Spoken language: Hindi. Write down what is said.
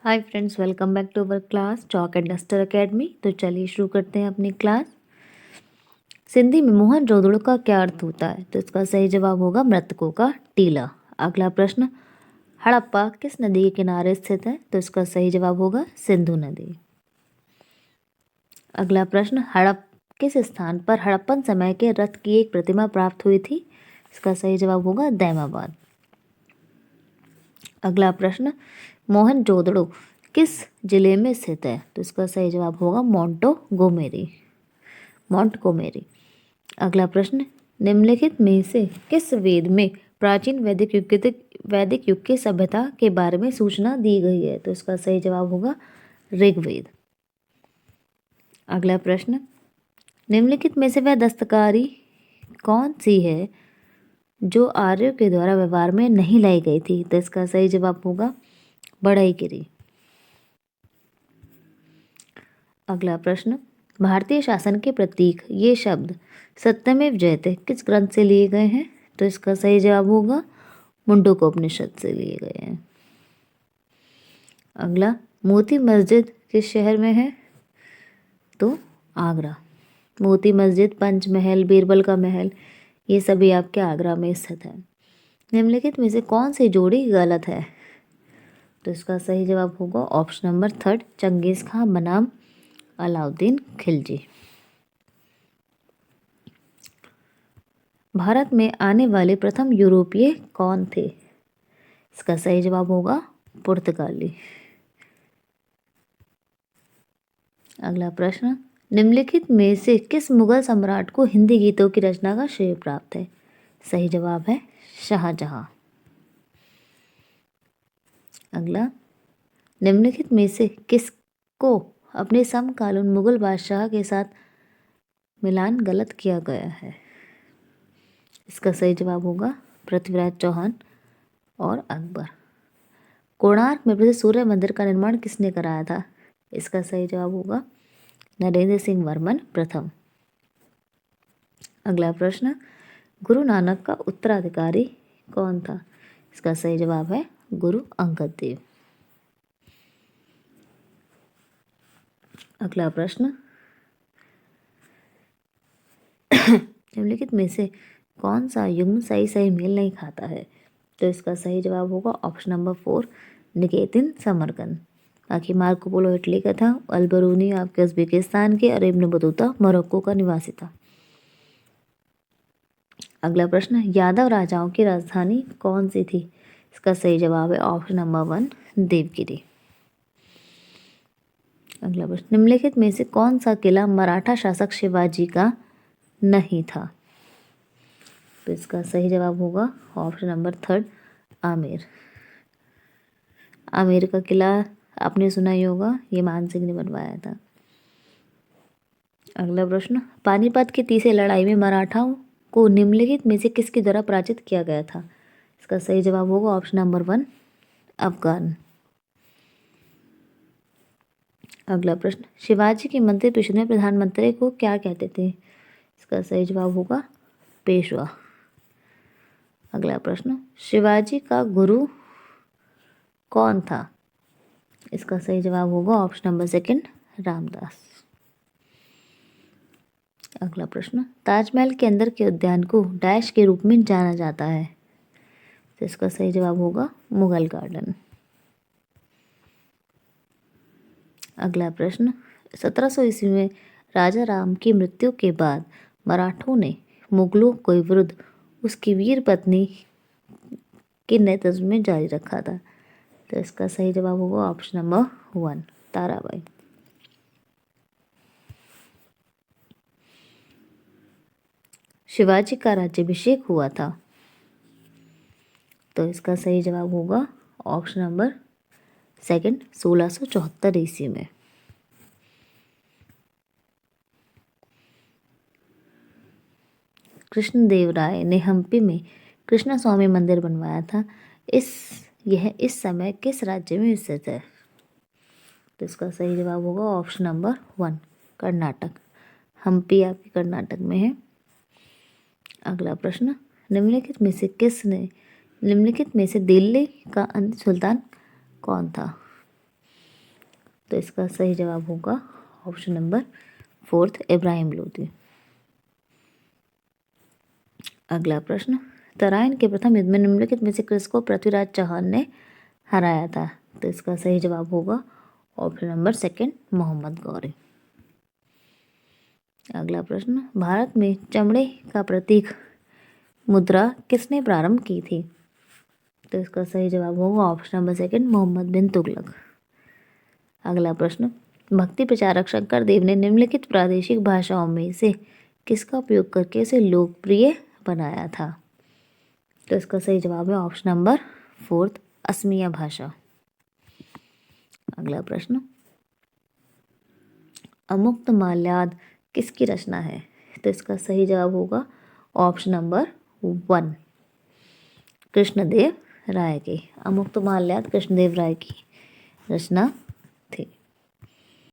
Hi friends, welcome back to our class chalk and duster academy. तो चलिए शुरू करते हैं अपनी क्लास। सिंधी में मोहन जोदड़ो का क्या अर्थ होता है? तो इसका सही जवाब होगा मृतकों का टीला। अगला प्रश्न, हड़प्पा किस नदी के किनारे स्थित है? तो इसका सही जवाब होगा सिंधु नदी। अगला प्रश्न, हड़प किस स्थान पर हड़प्पन समय के रथ की एक प्रतिमा प्राप्त हुई थी? इसका सही जवाब होगा दैमाबाद। अगला प्रश्न, मोहन जोदड़ो किस जिले में स्थित है? तो इसका सही जवाब होगा मोंटगोमेरी। अगला प्रश्न, निम्नलिखित में से किस वेद में प्राचीन वैदिक युग की सभ्यता के बारे में सूचना दी गई है? तो इसका सही जवाब होगा ऋग्वेद। अगला प्रश्न, निम्नलिखित में से वह दस्तकारी कौन सी है जो आर्यों के द्वारा व्यवहार में नहीं लाई गई थी? तो इसका सही जवाब होगा बढ़ईगिरी। अगला प्रश्न, भारतीय शासन के प्रतीक ये शब्द सत्यमेव जयते किस ग्रंथ से लिए गए हैं? तो इसका सही जवाब होगा मुंडकोपनिषद से लिए गए हैं। अगला, मोती मस्जिद किस शहर में है? तो आगरा। मोती मस्जिद, पंचमहल, बीरबल का महल, ये सभी आपके आगरा में स्थित है। निम्नलिखित में से कौन सी जोड़ी गलत है? तो इसका सही जवाब होगा ऑप्शन नंबर 3, चंगेज खां बनाम अलाउद्दीन खिलजी। भारत में आने वाले प्रथम यूरोपीय कौन थे? इसका सही जवाब होगा पुर्तगाली। अगला प्रश्न, निम्नलिखित में से किस मुगल सम्राट को हिंदी गीतों की रचना का श्रेय प्राप्त है? सही जवाब है शाहजहां। अगला, निम्नलिखित में से किसको अपने समकालीन मुगल बादशाह के साथ मिलान गलत किया गया है? इसका सही जवाब होगा पृथ्वीराज चौहान और अकबर। कोणार्क में प्रसिद्ध सूर्य मंदिर का निर्माण किसने कराया था? इसका सही जवाब होगा नरेंद्र सिंह वर्मन प्रथम। अगला प्रश्न, गुरु नानक का उत्तराधिकारी कौन था? इसका सही जवाब है गुरु अंगद देव। अगला प्रश्न, निम्नलिखित में से कौन सा युग्म सही सही मेल नहीं खाता है? तो इसका सही जवाब होगा ऑप्शन नंबर 4, निकेतिन समरकंद। बाकी मार्को पोलो इटली का था, अलबरूनी आपके उज्बेकिस्तान के और इब्न बतूता मोरक्को का निवासी था। अगला प्रश्न, यादव राजाओं की राजधानी कौन सी थी? इसका सही जवाब है ऑप्शन नंबर 1, देवगिरी। अगला प्रश्न, निम्नलिखित में से कौन सा किला मराठा शासक शिवाजी का नहीं था? तो इसका सही जवाब होगा ऑप्शन नंबर 3, आमेर। आमेर का किला आपने सुना ही होगा, ये मान सिंह ने बनवाया था। अगला प्रश्न, पानीपत की तीसरी लड़ाई में मराठाओं को निम्नलिखित में से किसके द्वारा पराजित किया गया था? इसका सही जवाब होगा ऑप्शन नंबर 1, अफगान। अगला प्रश्न, शिवाजी के मंत्री परिषद में प्रधानमंत्री को क्या कहते थे? इसका सही जवाब होगा पेशवा। अगला प्रश्न, शिवाजी का गुरु कौन था? इसका सही जवाब होगा ऑप्शन नंबर 2, रामदास। अगला प्रश्न, ताजमहल के अंदर के उद्यान को डैश के रूप में जाना जाता है? तो इसका सही जवाब होगा मुगल गार्डन। अगला प्रश्न, 1700 ईस्वी में राजा राम की मृत्यु के बाद मराठों ने मुगलों के विरुद्ध उसकी वीर पत्नी के नेतृत्व में जारी रखा था? तो इसका सही जवाब होगा ऑप्शन नंबर 1, ताराबाई। शिवाजी का राज्याभिषेक हुआ था? तो इसका सही जवाब होगा ऑप्शन नंबर 2, 1674 ईस्वी में। कृष्णदेवराय ने हम्पी में कृष्ण स्वामी मंदिर बनवाया था। यह इस समय किस राज्य में स्थित है? तो इसका सही जवाब होगा ऑप्शन नंबर 1, कर्नाटक। हम्पी आपके कर्नाटक में है। अगला प्रश्न, निम्नलिखित में से दिल्ली का अंतिम सुल्तान कौन था? तो इसका सही जवाब होगा ऑप्शन नंबर 4 इब्राहिम लोदी। अगला प्रश्न, तराइन के प्रथम युद्ध में निम्नलिखित में से किसको पृथ्वीराज चौहान ने हराया था? तो इसका सही जवाब होगा ऑप्शन नंबर 2 मोहम्मद गौरी। अगला प्रश्न, भारत में चमड़े का प्रतीक मुद्रा किसने प्रारंभ की थी? तो इसका सही जवाब होगा ऑप्शन नंबर 2 मोहम्मद बिन तुगलक। अगला प्रश्न, भक्ति प्रचारक शंकर देव ने निम्नलिखित प्रादेशिक भाषाओं में से किसका उपयोग करके इसे लोकप्रिय बनाया था? तो इसका सही जवाब है ऑप्शन नंबर 4 असमिया भाषा। अगला प्रश्न, अमुक्त माल्याद किसकी रचना है? तो इसका सही जवाब होगा ऑप्शन नंबर 1 कृष्णदेव राय की। अमुक्त माल्याद कृष्णदेव राय की रचना थी।